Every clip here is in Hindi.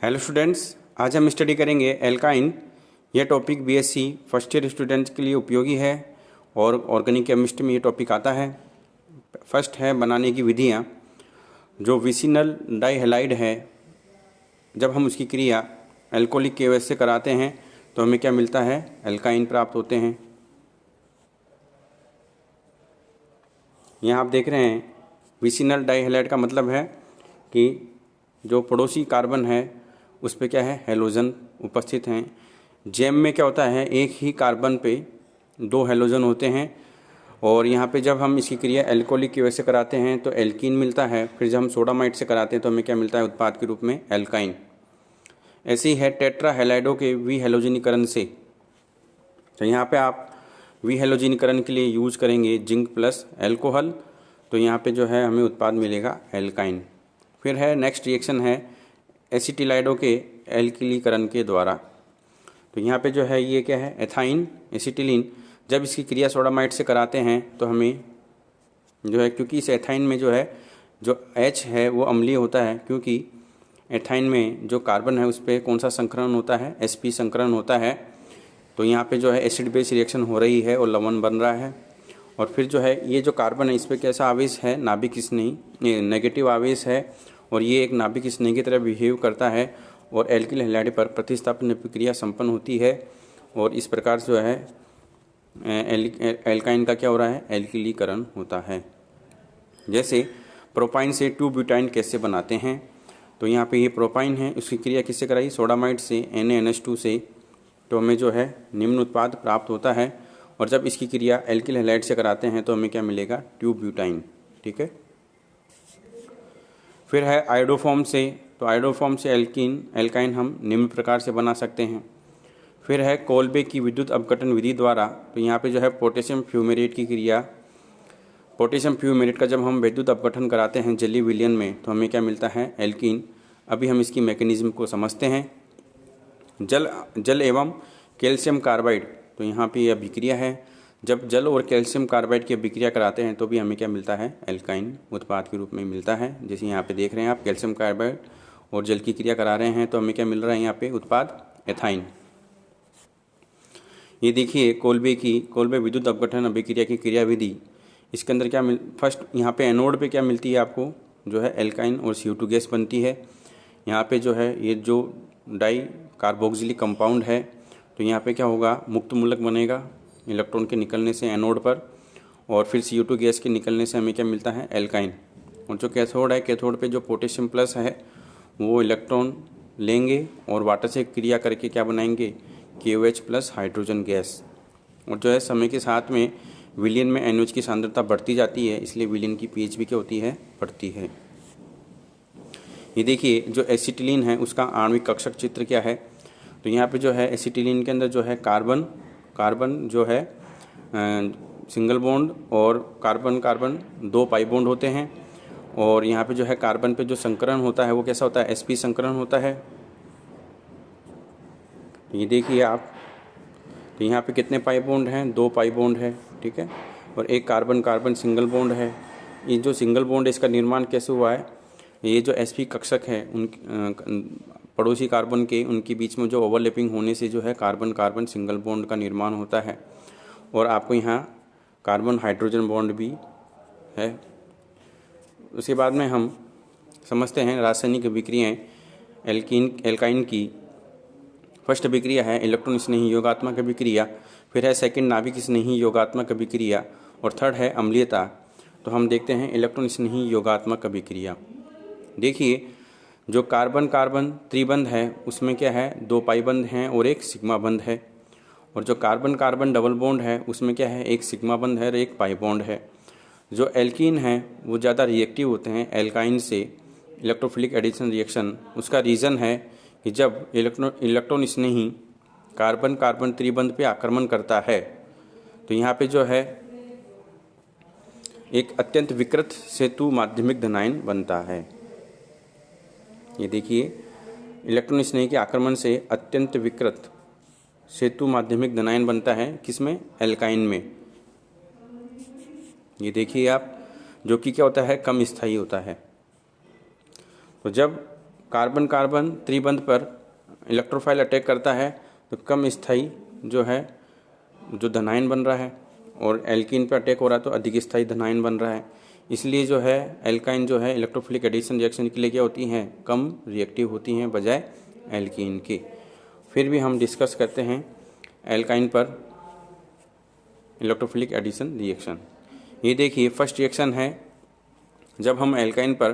हेलो स्टूडेंट्स, आज हम स्टडी करेंगे एल्काइन। यह topic BSc first year students के लिए उपयोगी है और ऑर्गेनिक केमिस्ट्री में ये टॉपिक आता है। फर्स्ट है बनाने की विधियाँ। जो विसिनल डाइहैलाइड है, जब हम उसकी क्रिया एल्कोहलिक केवस से कराते हैं तो हमें क्या मिलता है? एल्काइन प्राप्त होते हैं। यहाँ आप देख रहे हैं विसिनल डाइहैलाइड का मतलब है कि जो पड़ोसी कार्बन है उस पे क्या है? हैलोजन उपस्थित हैं। जेम में क्या होता है? एक ही कार्बन पे दो हैलोजन होते हैं और यहाँ पे जब हम इसकी क्रिया एल्कोहलिक की वजह से कराते हैं तो एल्कीन मिलता है। फिर जब हम सोडामाइड से कराते हैं तो हमें क्या मिलता है? उत्पाद के रूप में एल्काइन। ऐसी है टेट्रा हैलाइडो के विहैलोजनीकरण से। तो यहाँ पे आप विहैलोजनीकरण के लिए यूज करेंगे जिंक प्लस एल्कोहल, तो यहाँ पे जो है हमें उत्पाद मिलेगा एल्काइन। फिर है नेक्स्ट रिएक्शन है एसिटिलाइडो के एल्किलीकरण के द्वारा। तो यहाँ पे जो है ये क्या है? Ethyne acetylene. जब इसकी क्रिया सोडामाइड से कराते हैं तो हमें जो है, क्योंकि इस एथाइन में जो है जो H है वो अम्लीय होता है, क्योंकि एथाइन में जो कार्बन है उस पर कौन सा संकरण होता है? sp संकरण होता है। तो यहाँ पे जो है एसिड बेस रिएक्शन हो रही है और लवण बन रहा है। और फिर जो है ये जो कार्बन है इस पर कैसा आवेश है? नाभिक स्नेही, नेगेटिव आवेश है और ये एक नाभिक स्नेही की तरह बिहेव करता है और एल्किल हैलाइड पर प्रतिस्थापन प्रक्रिया संपन्न होती है और इस प्रकार जो है एल्काइन का क्या हो रहा है? एल्किलीकरण होता है। जैसे प्रोपाइन से 2-ब्यूटाइन कैसे बनाते हैं? तो यहाँ पे ये प्रोपाइन है, उसकी क्रिया किससे कराई? सोडामाइड से NaNH2 से। तो हमें जो है निम्न उत्पाद प्राप्त होता है और जब इसकी क्रिया एल्किल हैलाइड से कराते हैं तो हमें क्या मिलेगा? 2-ब्यूटाइन। ठीक है। फिर है आयोडोफॉर्म से। तो आयोडोफॉर्म से एल्काइन हम निम्न प्रकार से बना सकते हैं। फिर है कोल्बे की विद्युत अपघटन विधि द्वारा। तो यहाँ पे जो है पोटेशियम फ्यूमेरेट की क्रिया, पोटेशियम फ्यूमेरेट का जब हम विद्युत अपघटन कराते हैं जलीय विलयन में तो हमें क्या मिलता है? एल्कीन। अभी हम इसकी मैकेनिज्म को समझते हैं। जल एवं कैल्शियम कार्बाइड। तो यहाँ पे यह अभिक्रिया है। जब जल और कैल्शियम कार्बाइड की अभिक्रिया कराते हैं तो भी हमें क्या मिलता है? एल्काइन उत्पाद के रूप में मिलता है। जैसे यहाँ पे देख रहे हैं आप, कैल्शियम कार्बाइड और जल की क्रिया करा रहे हैं तो हमें क्या मिल रहा है यहाँ पे? उत्पाद एथाइन। ये देखिए कोल्बे विद्युत अपघटन अभिक्रिया की क्रिया विधि। इसके अंदर क्या फर्स्ट यहाँ पे एनोड पे क्या मिलती है आपको? जो है एल्काइन और CO2 गैस बनती है। यहाँ पे जो है ये जो डाई कार्बोक्सिलिक कंपाउंड है तो यहाँ पे क्या होगा? मुक्त मूलक बनेगा इलेक्ट्रॉन के निकलने से एनोड पर और फिर CO2 गैस के निकलने से हमें क्या मिलता है? एल्काइन। और जो कैथोड है, कैथोड पे जो पोटेशियम प्लस है वो इलेक्ट्रॉन लेंगे और वाटर से क्रिया करके क्या बनाएंगे? KOH plus hydrogen gas. और जो है समय के साथ में विलयन में NOH की सांद्रता बढ़ती जाती है, इसलिए विलयन की pH भी क्या होती है? बढ़ती है। ये देखिए जो एसिटिलीन है उसका आणविक कक्षक चित्र क्या है? तो यहाँ पे जो है एसिटिलीन के अंदर जो है कार्बन जो है सिंगल बॉन्ड और कार्बन दो पाई बॉन्ड होते हैं और यहाँ पे जो है कार्बन पे जो संकरण होता है वो कैसा होता है? sp संकरण होता है। ये देखिए आप, तो यहाँ पे कितने पाई बॉन्ड हैं? 2 पाई बॉन्ड है। ठीक है। और एक कार्बन सिंगल बॉन्ड है। ये जो सिंगल बॉन्ड है इसका निर्माण कैसे हुआ है? ये जो sp कक्षक है उन पड़ोसी कार्बन के उनके बीच में जो ओवरलैपिंग होने से जो है कार्बन सिंगल बॉन्ड का निर्माण होता है और आपको यहाँ कार्बन हाइड्रोजन बॉन्ड भी है। उसके बाद में हम समझते हैं रासायनिक अभिक्रियाएँ एल्काइन की। फर्स्ट अभिक्रिया है इलेक्ट्रॉन स्नेही योगात्मक अभिक्रिया, फिर है सेकंड नाभिक स्नेही योगात्मक अभिक्रिया और थर्ड है अम्लीयता। तो हम देखते हैं इलेक्ट्रॉन स्नेही योगात्मक अभिक्रिया। देखिए जो कार्बन त्रिबंध है उसमें क्या है? 2 पाई बंध हैं और एक सिग्मा बंध है। और जो कार्बन डबल बॉन्ड है उसमें क्या है? एक सिग्मा बंध है और एक पाई बॉन्ड है। जो एल्कीन है वो ज़्यादा रिएक्टिव होते हैं एल्काइन से, इलेक्ट्रोफिलिक एडिशन रिएक्शन। उसका रीज़न है कि जब इलेक्ट्रॉन स्नेही कार्बन त्रिबंध पे आक्रमण करता है तो यहाँ पे जो है एक अत्यंत विकृत सेतु माध्यमिक धनायन बनता है। ये देखिए इलेक्ट्रॉन स्नेही के आक्रमण से अत्यंत विकृत सेतु माध्यमिक धनायन बनता है। किसमें? एल्काइन में। ये देखिए आप, जो कि क्या होता है? कम स्थायी होता है। तो जब कार्बन कार्बन त्रिबंध पर इलेक्ट्रोफाइल अटैक करता है तो कम स्थायी जो है जो धनायन बन रहा है, और एल्कीन पर अटैक हो रहा है तो अधिक स्थायी धनायन बन रहा है। इसलिए जो है एल्काइन जो है इलेक्ट्रोफिलिक एडिशन रिएक्शन के लिए क्या होती हैं, कम रिएक्टिव होती हैं बजाय एल्कीन के। फिर भी हम डिस्कस करते हैं एल्काइन पर इलेक्ट्रोफिलिक एडिशन रिएक्शन। ये देखिए फर्स्ट रिएक्शन है, जब हम एल्काइन पर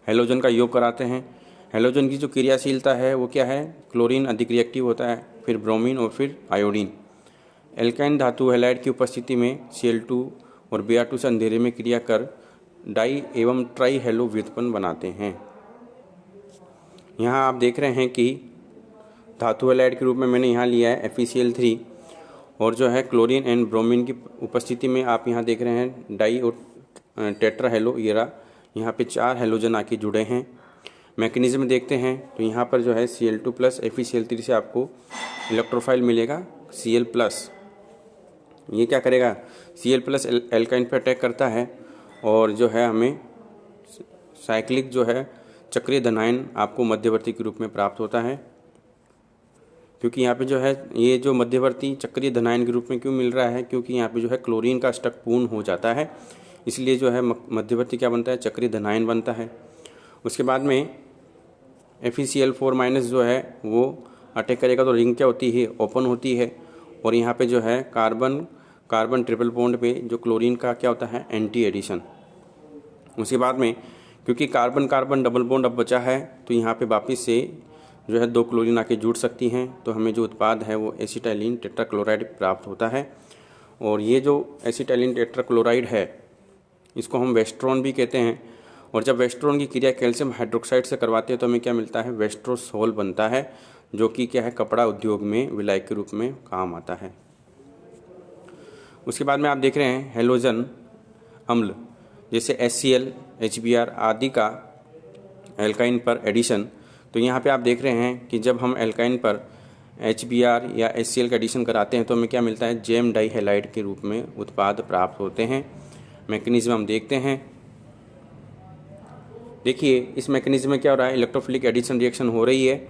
हेलोजन का योग कराते हैं, हेलोजन की जो क्रियाशीलता है वो क्या है, क्लोरीन अधिक रिएक्टिव होता है, फिर ब्रोमीन और फिर आयोडीन। एल्काइन धातु हैलाइड की उपस्थिति में Cl2 और Br2 से अंधेरे में क्रिया कर डाई एवं ट्राई हेलो व्युत्पन्न बनाते हैं। यहाँ आप देख रहे हैं कि धातु हैलाइड के रूप में मैंने यहाँ लिया है FeCl3, और जो है क्लोरीन एंड ब्रोमीन की उपस्थिति में आप यहाँ देख रहे हैं डाई और टेट्रा हेलो ईरा, यहाँ पे 4 हेलोजन आके जुड़े हैं। मैकेनिज्म देखते हैं तो यहाँ पर जो है Cl2 प्लस FeCl3 से आपको इलेक्ट्रोफाइल मिलेगा Cl+। ये क्या करेगा, Cl+ एल्काइन पर अटैक करता है और जो है हमें साइक्लिक जो है चक्रीय धनायन आपको मध्यवर्ती के रूप में प्राप्त होता है। क्योंकि यहाँ पे जो है ये जो मध्यवर्ती चक्रीय धनायन के रूप में क्यों मिल रहा है, क्योंकि यहाँ पे जो है क्लोरीन का स्टक पूर्ण हो जाता है, इसलिए जो है मध्यवर्ती क्या बनता है, चक्रीय धनायन बनता है। उसके बाद में FeCl4- जो है वो अटैक करेगा तो रिंग क्या होती है, ओपन होती है, और यहाँ पे जो है कार्बन कार्बन ट्रिपल बॉन्ड पे जो क्लोरीन का क्या होता है, एंटी एडिशन। उसके बाद में क्योंकि कार्बन कार्बन डबल बॉन्ड अब बचा है तो यहाँ पे वापस से जो है 2 क्लोरीन आके जुड़ सकती हैं, तो हमें जो उत्पाद है वो एसिटाइलिन टेट्राक्लोराइड प्राप्त होता है। और ये जो एसिटाइलिन टेट्राक्लोराइड है इसको हम वेस्ट्रोन भी कहते हैं, और जब वेस्ट्रोन की क्रिया कैल्शियम हाइड्रोक्साइड से करवाते हैं तो हमें क्या मिलता है, वेस्ट्रोसोल बनता है, जो कि क्या है, कपड़ा उद्योग में विलायक के रूप में काम आता है। उसके बाद में आप देख रहे हैं हेलोजन अम्ल जैसे HCl, HBr आदि का एल्काइन पर एडिशन। तो यहाँ पे आप देख रहे हैं कि जब हम एल्काइन पर HBr या HCl का एडिशन कराते हैं तो हमें क्या मिलता है, जेम डाई हैलाइड के रूप में उत्पाद प्राप्त होते हैं। मैकेनिज्म हम देखते हैं। देखिए इस मैकेनिज्म में क्या हो रहा है, इलेक्ट्रोफिलिक एडिशन रिएक्शन हो रही है।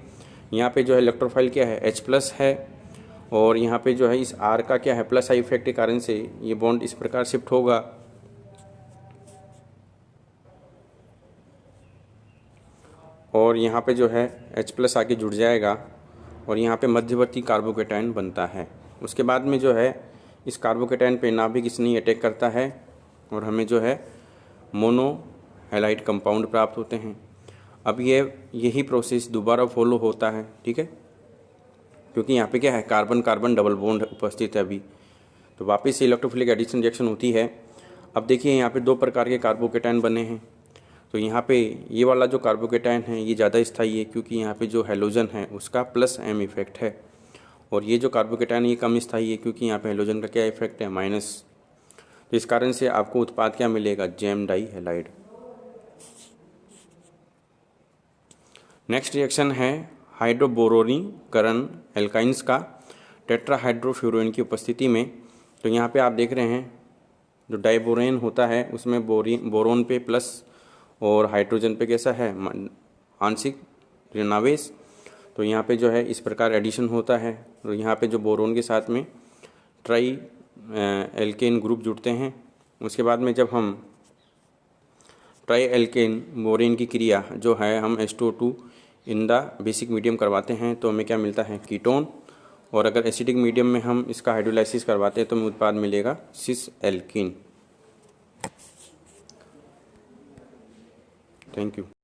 यहाँ पे जो है इलेक्ट्रोफाइल क्या है, H+ है, और यहाँ पे जो है इस R का क्या है, प्लस आई इफेक्ट के कारण से ये बॉन्ड इस प्रकार शिफ्ट होगा, और यहाँ पे जो है H+ आके जुड़ जाएगा, और यहाँ पे मध्यवर्ती कार्बोकेटायन बनता है। उसके बाद में जो है इस कार्बोकेटायन पे नाभिक स्नेही अटैक करता है और हमें जो है मोनो हैलाइड कंपाउंड प्राप्त होते हैं। अब यही प्रोसेस दोबारा फॉलो होता है, ठीक है, क्योंकि यहाँ पे क्या है, कार्बन कार्बन डबल बॉन्ड उपस्थित है अभी, तो वापस से इलेक्ट्रोफिलिक एडिशन रिएक्शन होती है। अब देखिए यहाँ पे 2 प्रकार के कार्बोकेटायन बने हैं। तो यहाँ पे ये वाला जो कार्बोकेटायन है ये ज़्यादा स्थायी है, क्योंकि यहाँ पे जो हेलोजन है उसका +M इफेक्ट है, और ये जो कार्बोकेटायन ये कम स्थायी है, क्योंकि यहाँ पे हेलोजन का क्या इफेक्ट है, माइनस। तो इस कारण से आपको उत्पाद क्या मिलेगा, gem dihalide. Next reaction है हाइड्रोबोरोनीकरण एल्काइंस का टेट्राहाइड्रोफ्यूरोन की उपस्थिति में। तो यहाँ पे आप देख रहे हैं जो डाइबोरेन होता है उसमें बोरोन पे प्लस और हाइड्रोजन पे कैसा है, आंशिक ऋणावेश। तो यहाँ पे जो है इस प्रकार एडिशन होता है, तो यहाँ पे जो बोरोन के साथ में ट्राई एल्केन ग्रुप जुड़ते हैं। उसके बाद में जब हम ट्राई एल्केन बोरेन की क्रिया जो है हम H2O2 in the basic medium करवाते हैं तो हमें क्या मिलता है, कीटोन, और अगर एसिडिक मीडियम में हम इसका हाइड्रोलाइसिस करवाते हैं तो हमें उत्पाद मिलेगा सिस एल्कीन। Thank you.